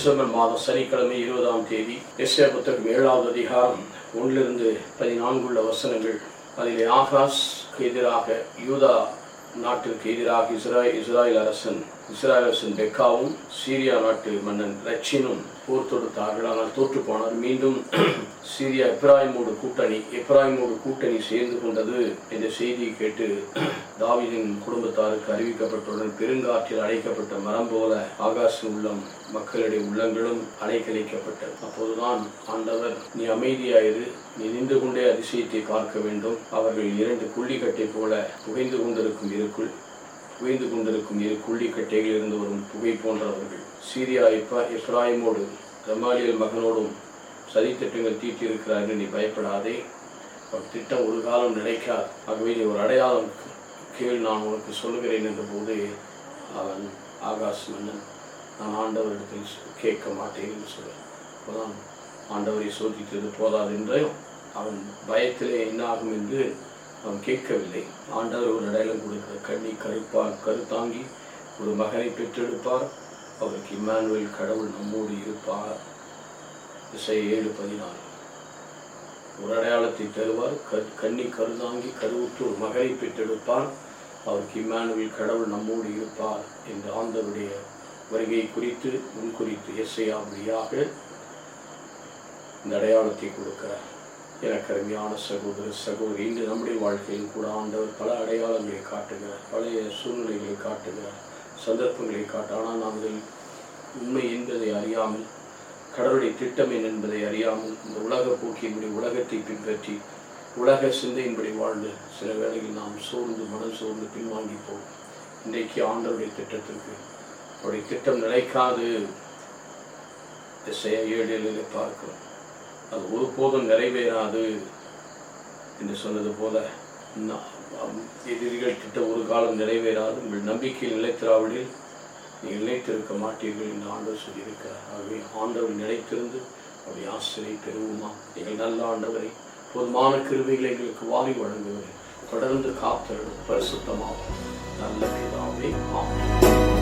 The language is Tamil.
டிசம்பர் மாதம் சனிக்கிழமை 20ஆம் தேதி எஸ்ஏ புத்தகம் 7வது அதிகாரம் 1-14 வசனங்கள். அதிலே ஆகாஸ்க்கு எதிராக யூதா நாட்டிற்கு எதிராக இஸ்ராயல் அரசன் பெக்காவும் சீரியா நாட்டு மன்னன் ரச்சினும் போர் தொடுத்தார்கள். ஆனால் தோற்று போனார். மீண்டும் சீரியா எப்ராயிமோடு கூட்டணி சேர்ந்து கொண்டது என்ற செய்தியை கேட்டு தாவீதின் குடும்பத்தாருக்கு அறிவிக்கப்பட்டுடன் பெருங்காற்றில் அழைக்கப்பட்ட மரம் போல ஆகாசின் உள்ளம் மக்களுடைய உள்ளங்களும் அலைக்கழிக்கப்பட்டது. அப்போதுதான் ஆண்டவர், நீ அமைதியாயிரு, நீ நின்று கொண்டே அதிசயத்தை பார்க்க வேண்டும். அவர்கள் 2 புள்ளிக்கட்டை போல புகைந்து கொண்டிருக்கும் இரு புள்ளிக்கட்டைகளில் இருந்து வரும் புகை போன்றவர்கள். சீரியா எப்ராயிமோடு கமாலியல் மகனோடும் சதித்திட்டங்கள் தீட்டியிருக்கிறார்கள். நீ பயப்படாதே, அவர் திட்டம் ஒரு காலம் நிலைக்காது. ஆகவே நீ ஒரு அடையாளம் கேள், நான் உனக்கு சொல்லுகிறேன் என்ற போது அவன் ஆகாஷ் மன்னன், நான் ஆண்டவரிடத்தில் கேட்க மாட்டேன் என்று சொல்கிறான். அப்போதான் ஆண்டவரை சோதித்தது போதாது என்று அவன் பயத்திலே என்ன ஆகும் என்று அவன் கேட்கவில்லை. ஆண்டவர் ஒரு அடையாளம் கொடுக்கிற, கண்ணி கருத்தாங்கி ஒரு மகனை பெற்றெடுப்பார், அவருக்கு இம்மானுவேல் கடவுள் நம்மோடு இருப்பார். இசையா 7:14. ஒரு அடையாளத்தை தருவார், கண்ணி கருதாங்கி கருவுற்று ஒரு மகனை பெற்றெடுப்பார், அவருக்கு இம்மானுவேல் கடவுள் நம்மோடு இருப்பார் என்ற ஆண்டவருடைய வருகை குறித்து முன்குறித்து இசையா வழியாக இந்த அடையாளத்தை கொடுக்கிறார். எனக்கு அருமையான சகோதரி, இன்று நம்முடைய வாழ்க்கையில் கூட ஆண்டவர் பல அடையாளங்களை காட்டுகிறார், பழைய சூழ்நிலைகளை காட்டுகிறார், சந்தர்ப்பங்களை ஆனால் நாம் இதில் உண்மை என்பதை அறியாமல், கடவுளுடைய திட்டம் என்பதை அறியாமல், இந்த உலக போக்கின்படி உலகத்தை பின்பற்றி உலக சிந்தையின்படி வாழ்ந்து சில வேளையில் நாம் மனம் சோர்ந்து பின்வாங்கி போகும். இன்றைக்கு ஆண்டவருடைய திட்டத்திற்கு, அவருடைய திட்டம் நிலைக்காது. எஸ்ஐயா 7:7 பார்க்கிறோம். அது ஒருபோதும் நிறைவேறாது என்று சொன்னது போல எதிரிகள் திட்டம் ஒரு காலம் நிறைவேறாது. உங்கள் நம்பிக்கையில் நிலைத்திராவிடில் நீங்கள் நிலைத்திருக்க மாட்டீர்கள் என்று ஆண்டவர் சொல்லியிருக்கிறார். ஆகவே ஆண்டவர் நிலைத்திருந்து அவருடைய ஆசிரியை பெறுவோமா? எங்கள் நல்ல ஆண்டவரை, போதுமான கிருபைகளை எங்களுக்கு வாரி வழங்குவதை தொடர்ந்து காத்தருடும் பரிசுத்தமாகும் நல்ல பிதாவே, ஆமென்.